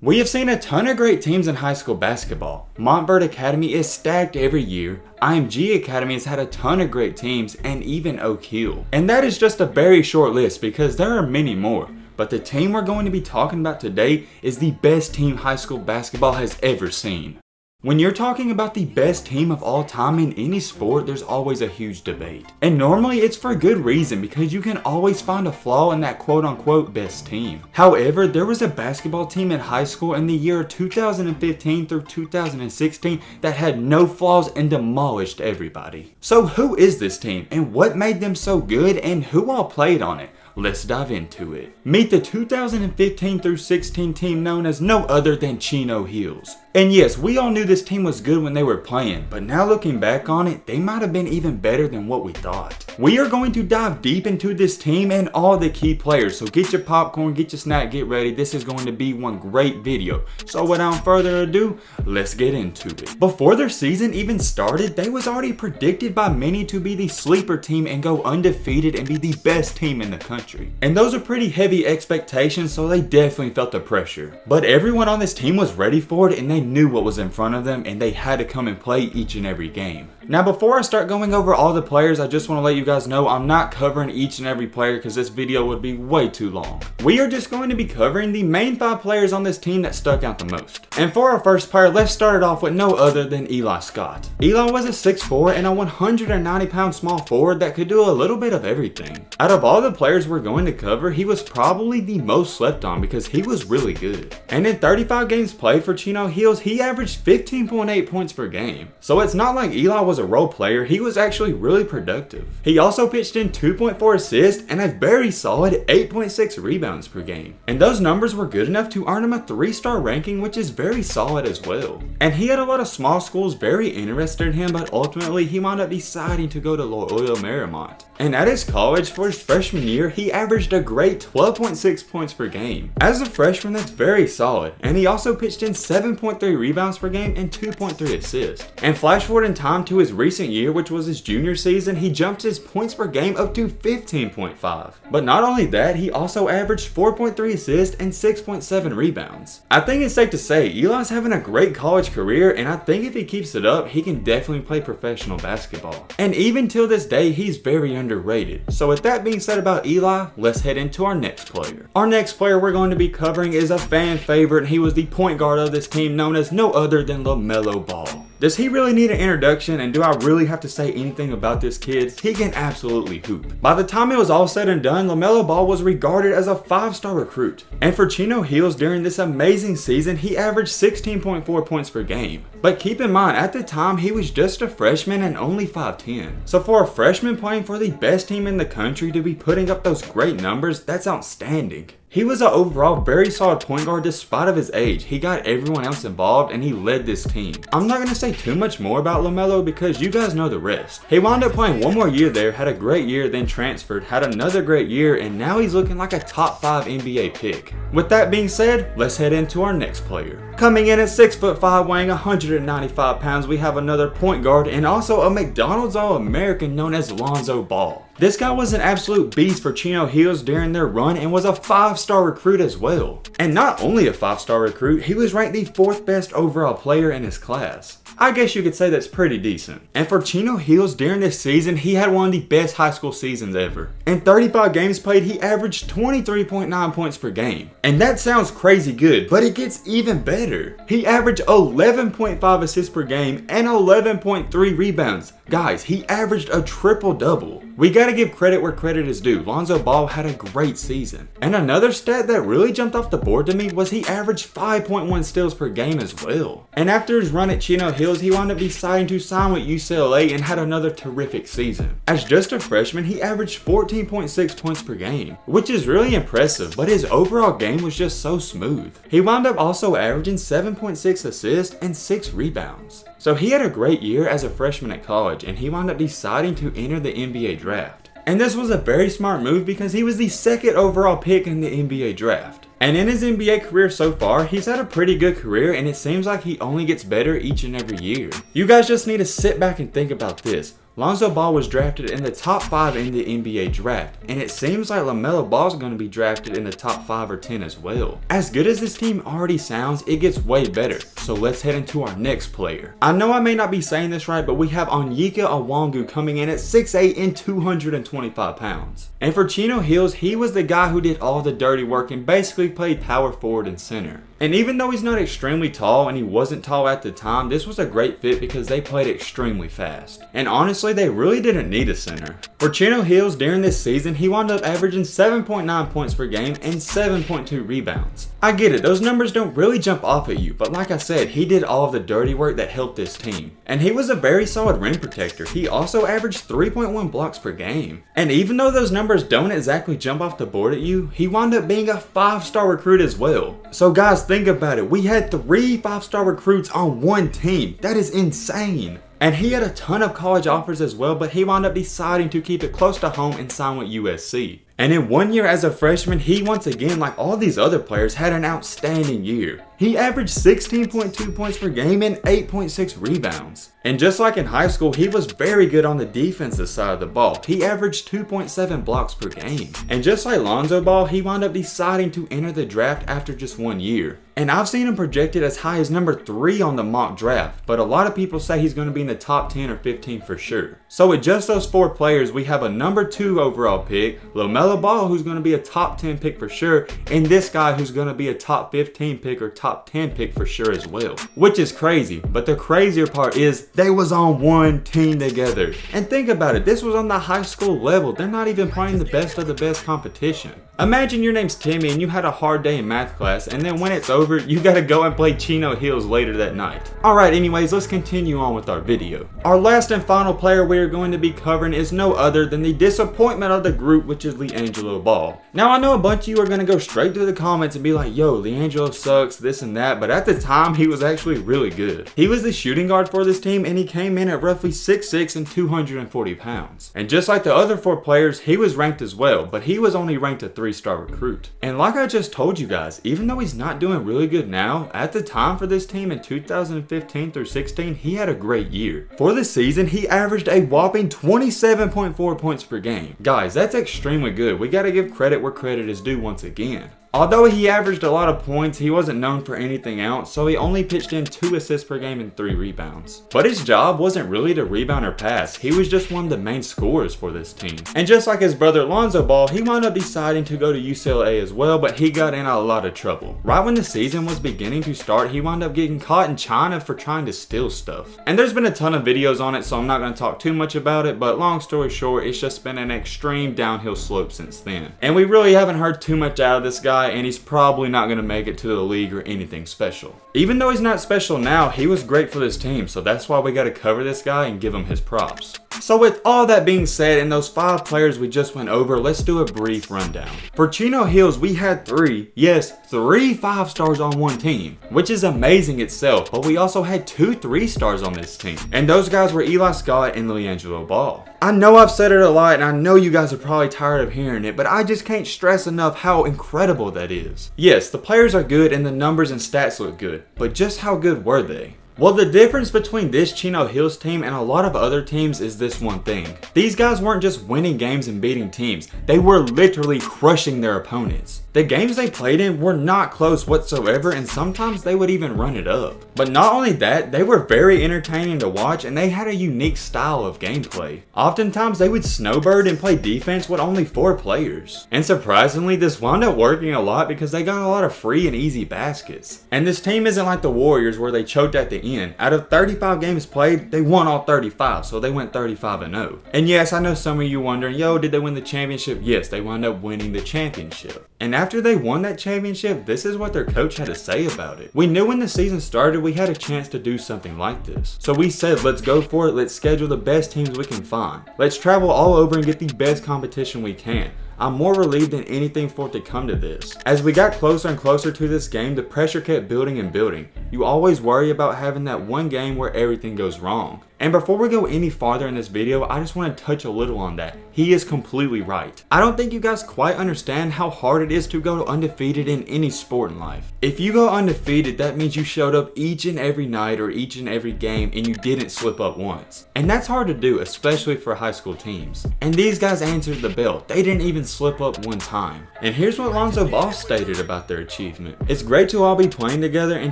We have seen a ton of great teams in high school basketball. Montverde Academy is stacked every year, IMG Academy has had a ton of great teams, and even Oak Hill. And that is just a very short list because there are many more. But the team we're going to be talking about today is the best team high school basketball has ever seen. When you're talking about the best team of all time in any sport, there's always a huge debate. And normally it's for good reason because you can always find a flaw in that quote-unquote best team. However, there was a basketball team in high school in the year 2015 through 2016 that had no flaws and demolished everybody. So who is this team and what made them so good and who all played on it? Let's dive into it. Meet the 2015 through 16 team known as no other than Chino Hills. And yes, we all knew this team was good when they were playing, but now looking back on it, they might have been even better than what we thought. We are going to dive deep into this team and all the key players, so get your popcorn, get your snack, get ready. This is going to be one great video. So without further ado, let's get into it. Before their season even started, they was already predicted by many to be the sleeper team and go undefeated and be the best team in the country. And those are pretty heavy expectations, so they definitely felt the pressure. But everyone on this team was ready for it and they knew what was in front of them and they had to come and play each and every game. Now before I start going over all the players, I just want to let you guys know I'm not covering each and every player because this video would be way too long. We are just going to be covering the main 5 players on this team that stuck out the most. And for our first player, let's start it off with no other than Eli Scott. Eli was a 6'4" and a 190-pound small forward that could do a little bit of everything. Out of all the players we're going to cover, he was probably the most slept on because he was really good. And in 35 games played for Chino Hills, he averaged 15.8 points per game. So it's not like Eli was a role player, he was actually really productive. He also pitched in 2.4 assists and a very solid 8.6 rebounds per game. And those numbers were good enough to earn him a 3-star ranking, which is very solid as well. And he had a lot of small schools very interested in him, but ultimately he wound up deciding to go to Loyola Marymount. And at his college, for his freshman year, he averaged a great 12.6 points per game. As a freshman, that's very solid. And he also pitched in 7.3 rebounds per game and 2.3 assists. And flash forward in time to his recent year, which was his junior season, he jumped his points per game up to 15.5. But not only that, he also averaged 4.3 assists and 6.7 rebounds. I think it's safe to say Eli's having a great college career, and I think if he keeps it up, he can definitely play professional basketball. And even till this day, he's very underrated. So with that being said about Eli, let's head into our next player. Our next player we're going to be covering is a fan favorite, and he was the point guard of this team known as no other than LaMelo Ball. Does he really need an introduction, and do I really have to say anything about this kid? He can absolutely hoop. By the time it was all said and done, LaMelo Ball was regarded as a 5-star recruit. And for Chino Hills during this amazing season, he averaged 16.4 points per game. But keep in mind, at the time, he was just a freshman and only 5'10". So for a freshman playing for the best team in the country to be putting up those great numbers, that's outstanding. He was an overall very solid point guard despite of his age. He got everyone else involved and he led this team. I'm not going to say too much more about LaMelo because you guys know the rest. He wound up playing one more year there, had a great year, then transferred, had another great year, and now he's looking like a top 5 NBA pick. With that being said, let's head into our next player. Coming in at 6'5", weighing 195 pounds, we have another point guard and also a McDonald's All-American known as Lonzo Ball. This guy was an absolute beast for Chino Hills during their run and was a 5-star recruit as well. And not only a 5-star recruit, he was ranked the 4th best overall player in his class. I guess you could say that's pretty decent. And for Chino Hills during this season, he had one of the best high school seasons ever. In 35 games played, he averaged 23.9 points per game. And that sounds crazy good, but it gets even better. He averaged 11.5 assists per game and 11.3 rebounds. Guys, he averaged a triple-double. We gotta give credit where credit is due. Lonzo Ball had a great season. And another stat that really jumped off the board to me was he averaged 5.1 steals per game as well. And after his run at Chino Hills, he wound up deciding to sign with UCLA and had another terrific season. As just a freshman, he averaged 14.6 points per game, which is really impressive, but his overall game was just so smooth. He wound up also averaging 7.6 assists and 6 rebounds. So he had a great year as a freshman at college, and he wound up deciding to enter the NBA draft. And this was a very smart move because he was the 2nd overall pick in the NBA draft. And in his NBA career so far, he's had a pretty good career and it seems like he only gets better each and every year. You guys just need to sit back and think about this. Lonzo Ball was drafted in the top 5 in the NBA draft, and it seems like LaMelo Ball is going to be drafted in the top 5 or 10 as well. As good as this team already sounds, it gets way better. So let's head into our next player. I know I may not be saying this right, but we have Onyeka Okongwu coming in at 6'8" and 225 pounds. And for Chino Hills, he was the guy who did all the dirty work and basically played power forward and center. And even though he's not extremely tall, and he wasn't tall at the time, this was a great fit because they played extremely fast. And honestly, they really didn't need a center. For Chino Hills, during this season, he wound up averaging 7.9 points per game and 7.2 rebounds. I get it, those numbers don't really jump off at you, but like I said, he did all of the dirty work that helped this team. And he was a very solid rim protector. He also averaged 3.1 blocks per game. And even though those numbers don't exactly jump off the board at you, he wound up being a 5-star recruit as well. So guys, think about it. We had 3 5-star recruits on one team. That is insane. And he had a ton of college offers as well, but he wound up deciding to keep it close to home and sign with USC. And in 1 year as a freshman, he once again, like all these other players, had an outstanding year. He averaged 16.2 points per game and 8.6 rebounds. And just like in high school, he was very good on the defensive side of the ball. He averaged 2.7 blocks per game. And just like Lonzo Ball, he wound up deciding to enter the draft after just 1 year. And I've seen him projected as high as number 3 on the mock draft, but a lot of people say he's going to be in the top 10 or 15 for sure. So with just those 4 players, we have a number 2 overall pick, LaMelo Ball, who's going to be a top 10 pick for sure, and this guy who's going to be a top 15 pick or top 10 pick for sure as well. Which is crazy, but the crazier part is they was on one team together. And think about it, this was on the high school level. They're not even playing the best of the best competition. Imagine your name's Timmy and you had a hard day in math class, and then when it's over, you gotta go and play Chino Hills later that night. Alright, anyways, let's continue on with our video. Our last and final player we are going to be covering is no other than the disappointment of the group, which is LiAngelo Ball. Now, I know a bunch of you are gonna go straight to the comments and be like, yo, LiAngelo sucks, this and that, but at the time, he was actually really good. He was the shooting guard for this team, and he came in at roughly 6'6" and 240 pounds. And just like the other 4 players, he was ranked as well, but he was only ranked a 3-star recruit. And like I just told you guys, even though he's not doing really good now, at the time for this team in 2015 through 16, he had a great year. For the season, he averaged a whopping 27.4 points per game. Guys, that's extremely good. We gotta give credit where credit is due once again. Although he averaged a lot of points, he wasn't known for anything else, so he only pitched in 2 assists per game and 3 rebounds. But his job wasn't really to rebound or pass, he was just one of the main scorers for this team. And just like his brother Lonzo Ball, he wound up deciding to go to UCLA as well, but he got in a lot of trouble. Right when the season was beginning to start, he wound up getting caught in China for trying to steal stuff. And there's been a ton of videos on it, so I'm not going to talk too much about it, but long story short, it's just been an extreme downhill slope since then. And we really haven't heard too much out of this guy, and he's probably not going to make it to the league or anything special. Even though he's not special now, he was great for this team, so that's why we got to cover this guy and give him his props. So with all that being said, and those 5 players we just went over, let's do a brief rundown. For Chino Hills, we had 3 5-stars on one team, which is amazing itself, but we also had 2 3-stars on this team. And those guys were Eli Scott and LiAngelo Ball. I know I've said it a lot, and I know you guys are probably tired of hearing it, but I just can't stress enough how incredible that is. Yes, the players are good and the numbers and stats look good, but just how good were they? Well, the difference between this Chino Hills team and a lot of other teams is this one thing. These guys weren't just winning games and beating teams, they were literally crushing their opponents. The games they played in were not close whatsoever, and sometimes they would even run it up. But not only that, they were very entertaining to watch, and they had a unique style of gameplay. Oftentimes they would snowbird and play defense with only 4 players. And surprisingly, this wound up working a lot because they got a lot of free and easy baskets. And this team isn't like the Warriors where they choked at the end. Out of 35 games played, they won all 35, so they went 35-0. And yes, I know some of you wondering, yo, did they win the championship? Yes, they wound up winning the championship. And after they won that championship, this is what their coach had to say about it. We knew when the season started we had a chance to do something like this. So we said, let's go for it, let's schedule the best teams we can find. Let's travel all over and get the best competition we can. I'm more relieved than anything for it to come to this. As we got closer and closer to this game, the pressure kept building and building. You always worry about having that one game where everything goes wrong. And before we go any farther in this video, I just want to touch a little on that. He is completely right. I don't think you guys quite understand how hard it is to go undefeated in any sport in life. If you go undefeated, that means you showed up each and every night or each and every game and you didn't slip up once. And that's hard to do, especially for high school teams. And these guys answered the bell. They didn't even slip up one time. And here's what Lonzo Ball stated about their achievement. It's great to all be playing together and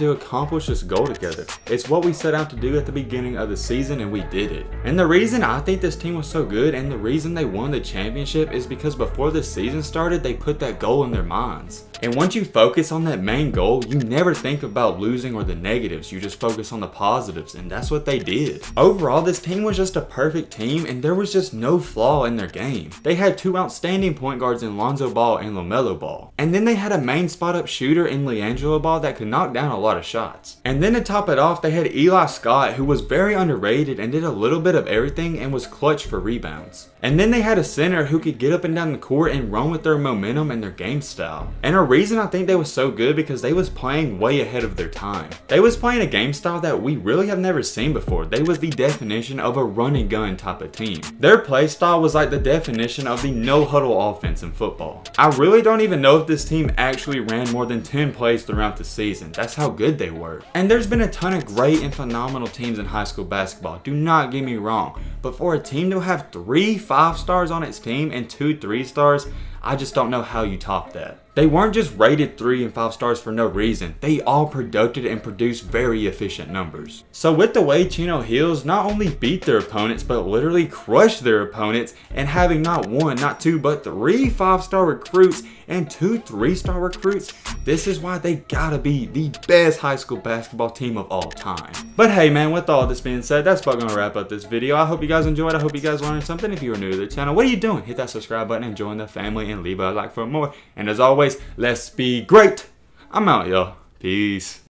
to accomplish this goal together. It's what we set out to do at the beginning of the season, and we did it. And the reason I think this team was so good and the reason they won the championship is because before the season started, they put that goal in their minds. And once you focus on that main goal, you never think about losing or the negatives. You just focus on the positives, and that's what they did. Overall, this team was just a perfect team, and there was just no flaw in their game. They had two outstanding point guards in Lonzo Ball and LaMelo Ball. And then they had a main spot-up shooter in LiAngelo Ball that could knock down a lot of shots. And then to top it off, they had Eli Scott, who was very underrated and did a little bit of everything and was clutch for rebounds. And then they had a center who could get up and down the court and run with their momentum and their game style. And a reason I think they was so good because they was playing way ahead of their time. They was playing a game style that we really have never seen before. They was the definition of a run and gun type of team. Their play style was like the definition of the no huddle offense in football. I really don't even know if this team actually ran more than 10 plays throughout the season. That's how good they were. And there's been a ton of great and phenomenal teams in high school basketball. Do not get me wrong. But for a team to have 3 5-stars on its team and 2 3-stars, I just don't know how you top that. They weren't just rated 3 and 5 stars for no reason. They all produced and produced very efficient numbers. So with the way Chino Hills not only beat their opponents, but literally crushed their opponents, and having not 1, not 2, but 3 5-star recruits and 2 3-star recruits, this is why they gotta be the best high school basketball team of all time. But hey man, with all this being said, that's about gonna wrap up this video. I hope you guys enjoyed. I hope you guys learned something. If you are new to the channel, what are you doing? Hit that subscribe button and join the family and leave a like for more. And as always, let's be great. I'm out, y'all. Peace.